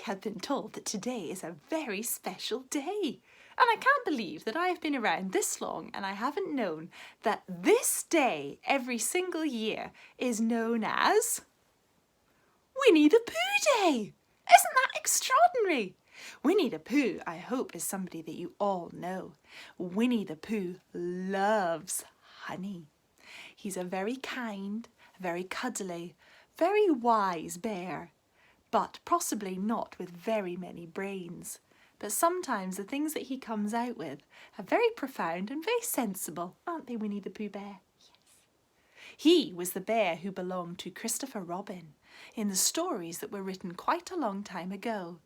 have been told that today is a very special day. And I can't believe that I've been around this long and I haven't known that this day every single year is known as Winnie the Pooh Day. Isn't that extraordinary? Winnie the Pooh, I hope, is somebody that you all know. Winnie the Pooh loves honey. He's a very kind, very cuddly, very wise bear, but possibly not with very many brains. But sometimes the things that he comes out with are very profound and very sensible, aren't they, Winnie the Pooh Bear? Yes. He was the bear who belonged to Christopher Robin in the stories that were written quite a long time ago.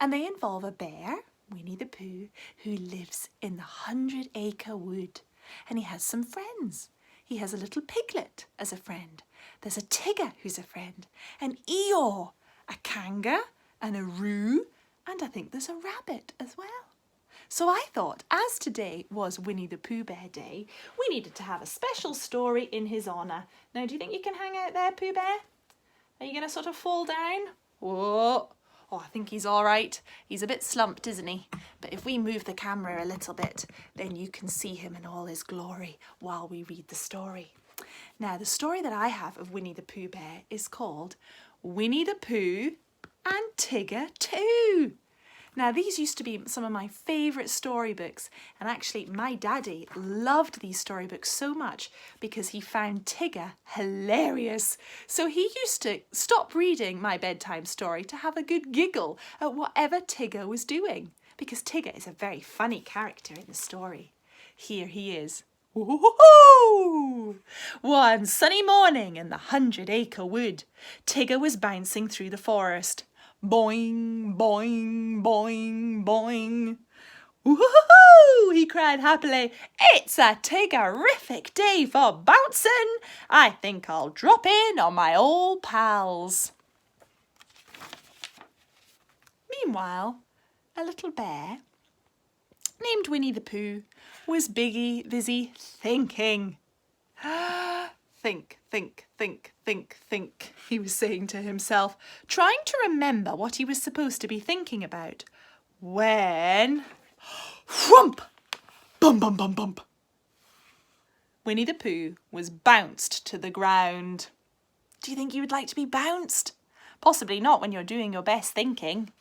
And they involve a bear, Winnie the Pooh, who lives in the 100-acre wood. And he has some friends. He has a little piglet as a friend. There's a Tigger who's a friend. An Eeyore, a Kanga, and a Roo, and I think there's a rabbit as well. So I thought, as today was Winnie the Pooh Bear Day, we needed to have a special story in his honour. Now, do you think you can hang out there, Pooh Bear? Are you going to sort of fall down? Whoa. Oh, I think he's all right. He's a bit slumped, isn't he? But if we move the camera a little bit, then you can see him in all his glory while we read the story. Now, the story that I have of Winnie the Pooh Bear is called Winnie the Pooh and Tigger Too. Now, these used to be some of my favourite storybooks, and actually my daddy loved these storybooks so much because he found Tigger hilarious. So he used to stop reading my bedtime story to have a good giggle at whatever Tigger was doing, because Tigger is a very funny character in the story. Here he is. Woo-hoo-hoo! One sunny morning in the 100-acre wood, Tigger was bouncing through the forest. Boing, boing, boing, boing. Woo-hoo-hoo! He cried happily. It's a Tiggerific day for bouncing. I think I'll drop in on my old pals. Meanwhile, a little bear named Winnie the Pooh was busy thinking. Think, think, think, think, think, he was saying to himself, trying to remember what he was supposed to be thinking about. When... Whump! Bum, bum, bum, bump. Winnie the Pooh was bounced to the ground. Do you think you would like to be bounced? Possibly not when you're doing your best thinking.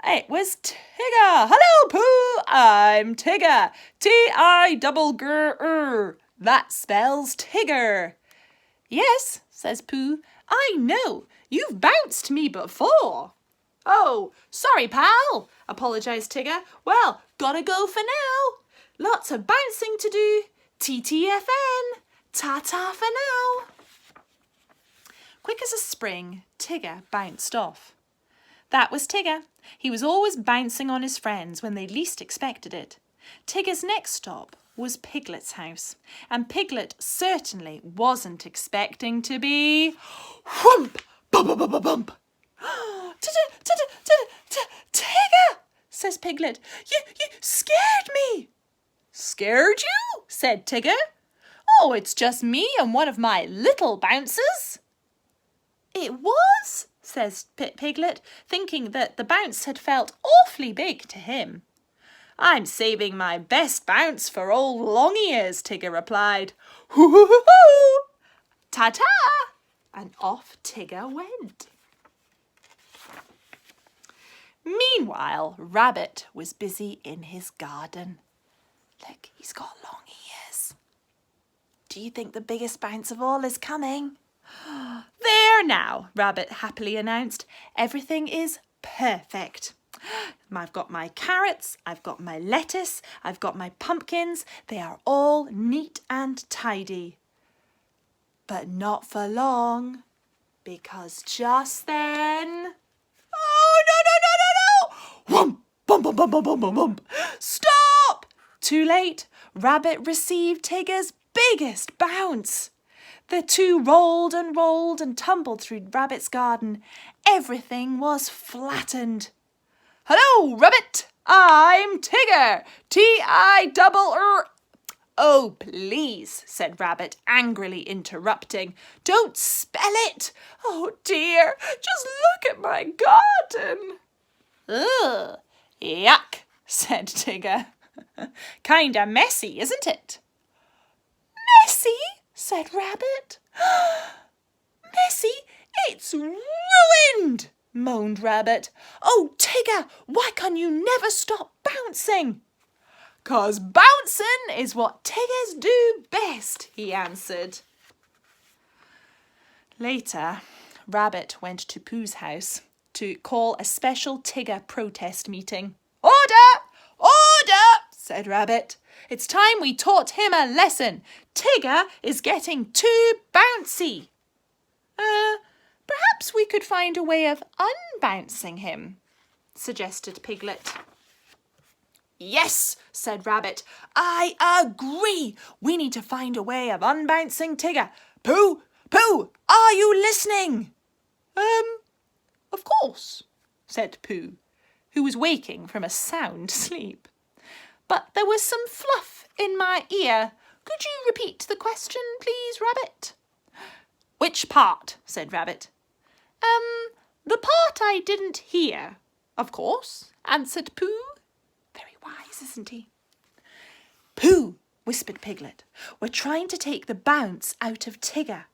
It was Tigger. Hello, Pooh. I'm Tigger. T-I-double-G-R. That spells Tigger. Yes, says Pooh. I know. You've bounced me before. Oh, sorry, pal, apologised Tigger. Well, gotta go for now. Lots of bouncing to do. TTFN. Ta-ta for now. Quick as a spring, Tigger bounced off. That was Tigger. He was always bouncing on his friends when they least expected it. Tigger's next stop was Piglet's house, and Piglet certainly wasn't expecting to be whump, bump, bump, bump, bump. Tigger, says Piglet, you scared me. Scared you? Said Tigger. Oh, it's just me and one of my little bouncers. It was, says Piglet, thinking that the bounce had felt awfully big to him. I'm saving my best bounce for old Long-Ears, Tigger replied. Hoo-hoo-hoo-hoo! Ta-ta! And off Tigger went. Meanwhile, Rabbit was busy in his garden. Look, he's got long ears. Do you think the biggest bounce of all is coming? There now, Rabbit happily announced. Everything is perfect. I've got my carrots, I've got my lettuce, I've got my pumpkins. They are all neat and tidy. But not for long, because just then... Oh, no! Whump! Bump, bump, bump, bump, bump, bump, bump. Stop! Too late. Rabbit received Tigger's biggest bounce. The two rolled and tumbled through Rabbit's garden. Everything was flattened. Hello, Rabbit. I'm Tigger. T-I-double-R... Oh, please, said Rabbit, angrily interrupting. Don't spell it. Oh, dear, just look at my garden. Ugh, yuck, said Tigger. Kinda messy, isn't it? Messy, said Rabbit. Messy? It's ruined, moaned Rabbit. Oh, Tigger, why can you never stop bouncing? 'Cause bouncing is what Tiggers do best, he answered. Later, Rabbit went to Pooh's house to call a special Tigger protest meeting. Order! Order! Said Rabbit. It's time we taught him a lesson. Tigger is getting too bouncy. Perhaps we could find a way of unbouncing him, suggested Piglet. Yes, said Rabbit. I agree. We need to find a way of unbouncing Tigger. Pooh, Pooh, are you listening? Of course, said Pooh, who was waking from a sound sleep. But there was some fluff in my ear. Could you repeat the question, please, Rabbit? Which part? Said Rabbit. The part I didn't hear, of course, answered Pooh. Very wise, isn't he? Pooh, whispered Piglet, we're trying to take the bounce out of Tigger.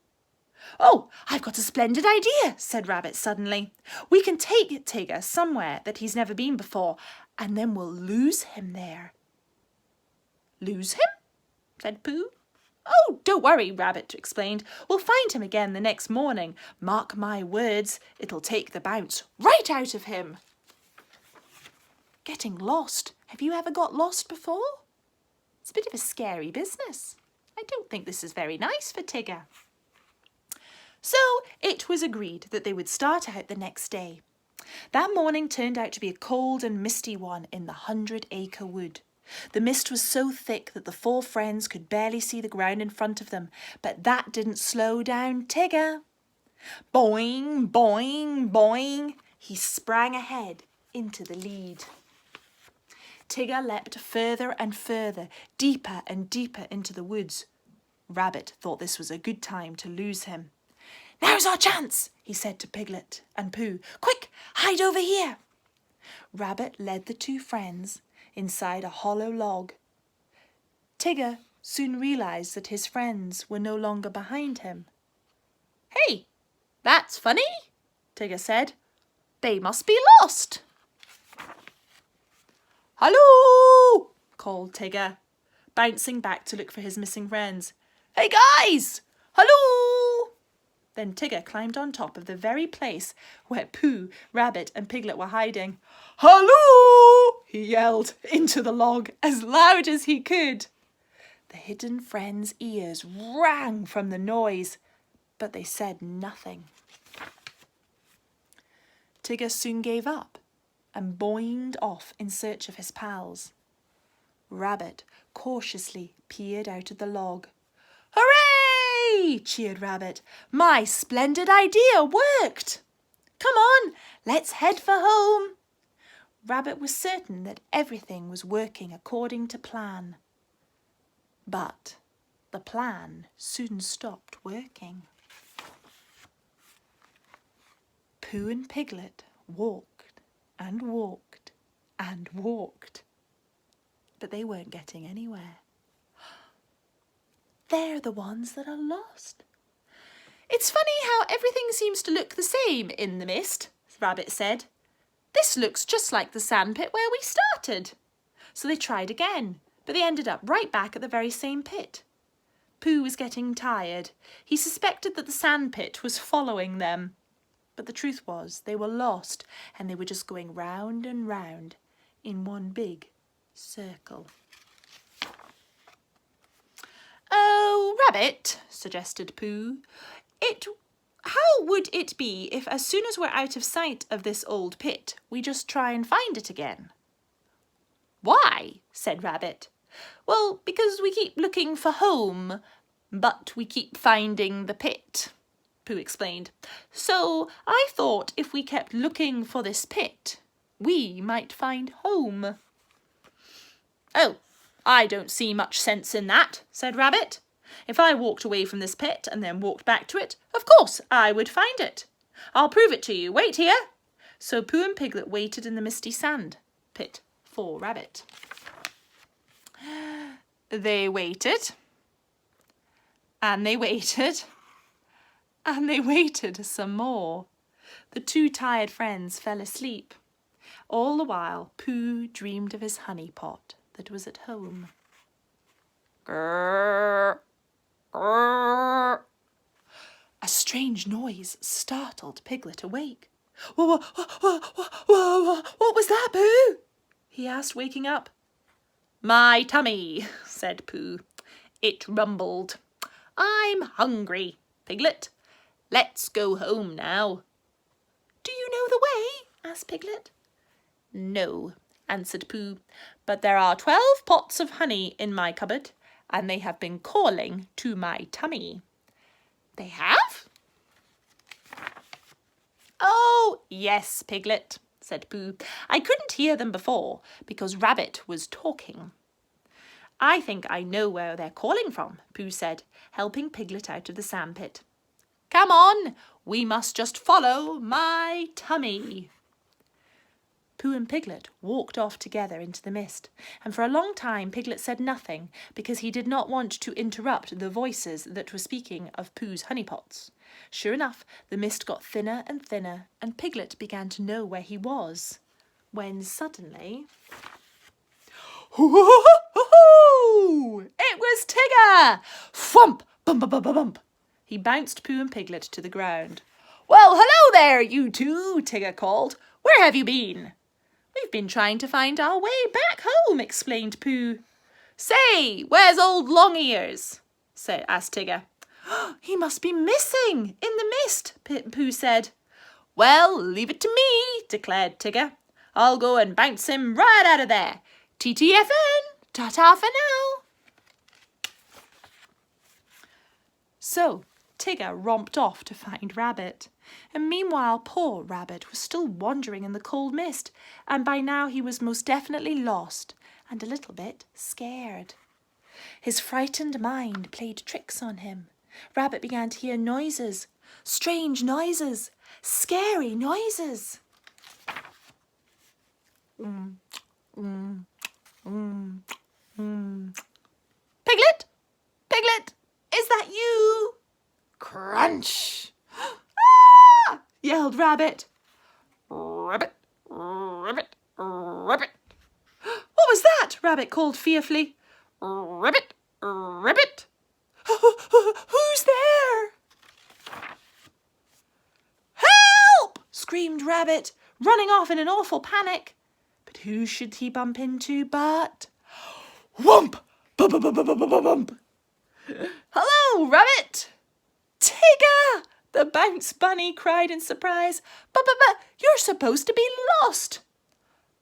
Oh, I've got a splendid idea, said Rabbit suddenly. We can take Tigger somewhere that he's never been before, and then we'll lose him there. Lose him? Said Pooh. Oh, don't worry, Rabbit explained. We'll find him again the next morning. Mark my words, it'll take the bounce right out of him. Getting lost. Have you ever got lost before? It's a bit of a scary business. I don't think this is very nice for Tigger. So it was agreed that they would start out the next day. That morning turned out to be a cold and misty one in the 100-acre wood. The mist was so thick that the 4 friends could barely see the ground in front of them, but that didn't slow down Tigger. Boing, boing, boing, he sprang ahead into the lead. Tigger leapt further and further, deeper and deeper into the woods. Rabbit thought this was a good time to lose him. Now's our chance, he said to Piglet and Pooh. Quick, hide over here. Rabbit led the 2 friends inside a hollow log. Tigger soon realised that his friends were no longer behind him. Hey, that's funny, Tigger said. They must be lost. Hello, called Tigger, bouncing back to look for his missing friends. Hey guys, hello. Then Tigger climbed on top of the very place where Pooh, Rabbit and Piglet were hiding. Hello! He yelled into the log as loud as he could. The hidden friends' ears rang from the noise, but they said nothing. Tigger soon gave up and boinged off in search of his pals. Rabbit cautiously peered out of the log. Hooray! Cheered Rabbit. My splendid idea worked. Come on, let's head for home. Rabbit was certain that everything was working according to plan. But the plan soon stopped working. Pooh and Piglet walked and walked and walked, but they weren't getting anywhere. They're the ones that are lost. It's funny how everything seems to look the same in the mist, Rabbit said. This looks just like the sandpit where we started. So they tried again, but they ended up right back at the very same pit. Pooh was getting tired. He suspected that the sandpit was following them. But the truth was they were lost and they were just going round and round in one big circle. Oh, Rabbit, suggested Pooh, how would it be if as soon as we're out of sight of this old pit, we just try and find it again? Why? Said Rabbit. Well, because we keep looking for home, but we keep finding the pit, Pooh explained. So I thought if we kept looking for this pit, we might find home. Oh, I don't see much sense in that, said Rabbit. If I walked away from this pit and then walked back to it, of course I would find it. I'll prove it to you. Wait here. So Pooh and Piglet waited in the misty sand pit for Rabbit. They waited, and they waited, and they waited some more. The two tired friends fell asleep. All the while, Pooh dreamed of his honey pot that was at home. Grrr, grrr. A strange noise startled Piglet awake. What was that, Pooh? He asked, waking up. My tummy, said Pooh. It rumbled. I'm hungry, Piglet. Let's go home now. Do you know the way? Asked Piglet. No, answered Pooh, but there are 12 pots of honey in my cupboard, and they have been calling to my tummy. They have? Oh, yes, Piglet, said Pooh. I couldn't hear them before because Rabbit was talking. I think I know where they're calling from, Pooh said, helping Piglet out of the sandpit. Come on, we must just follow my tummy. Pooh and Piglet walked off together into the mist, and for a long time Piglet said nothing because he did not want to interrupt the voices that were speaking of Pooh's honeypots. Sure enough, the mist got thinner and thinner, and Piglet began to know where he was, when suddenly... Hoo-hoo-hoo-hoo! It was Tigger! Thwump! Bump-a-bump-a-bump! He bounced Pooh and Piglet to the ground. Well, hello there, you two, Tigger called. Where have you been? We've been trying to find our way back home, explained Pooh. Say, where's old Long-Ears? asked Tigger. He must be missing in the mist, Pooh said. Well, leave it to me, declared Tigger. I'll go and bounce him right out of there. TTFN, ta-ta for now. So, Tigger romped off to find Rabbit. And meanwhile, poor Rabbit was still wandering in the cold mist, and by now he was most definitely lost and a little bit scared. His frightened mind played tricks on him. Rabbit began to hear noises, strange noises, scary noises. Piglet! Piglet! Is that you? Crunch! Ah! Yelled Rabbit. Rabbit! Rabbit! Rabbit! What was that? Rabbit called fearfully. Rabbit! Rabbit! Who's there? Help! Screamed Rabbit, running off in an awful panic. But who should he bump into but... Whump! Bump! Hello, Rabbit! Tigger! The bounce bunny cried in surprise. But, you're supposed to be lost.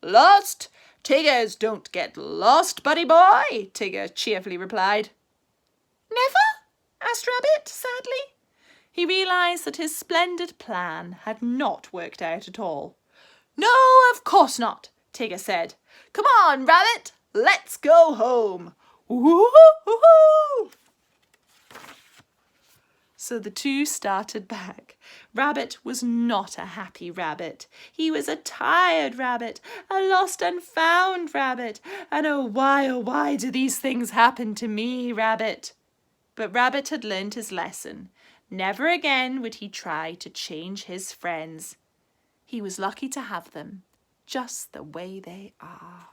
Lost? Tiggers don't get lost, buddy boy, Tigger cheerfully replied. Never? Asked Rabbit sadly. He realised that his splendid plan had not worked out at all. No, of course not, Tigger said. Come on, Rabbit, let's go home. Woo-hoo-hoo-hoo! So the two started back. Rabbit was not a happy rabbit. He was a tired rabbit, a lost and found rabbit, and oh why do these things happen to me, Rabbit? But Rabbit had learned his lesson. Never again would he try to change his friends. He was lucky to have them, just the way they are.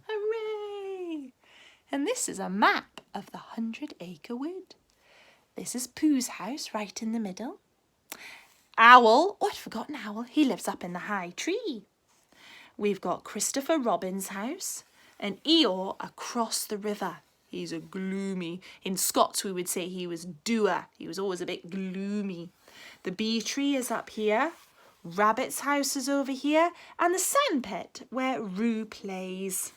Hooray! And this is a map of the 100-acre wood. This is Pooh's house right in the middle. Owl, oh I'd forgotten Owl, he lives up in the high tree. We've got Christopher Robin's house and Eeyore across the river. He's a gloomy, in Scots we would say he was dour. He was always a bit gloomy. The bee tree is up here. Rabbit's house is over here. And the sandpit where Roo plays.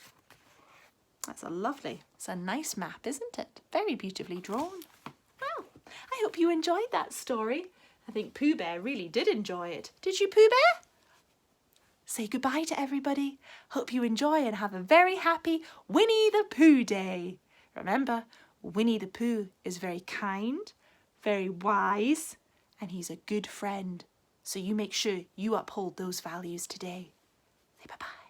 That's it's a nice map, isn't it? Very beautifully drawn. Well, I hope you enjoyed that story. I think Pooh Bear really did enjoy it. Did you, Pooh Bear? Say goodbye to everybody. Hope you enjoy and have a very happy Winnie the Pooh Day. Remember, Winnie the Pooh is very kind, very wise, and he's a good friend. So you make sure you uphold those values today. Say bye-bye.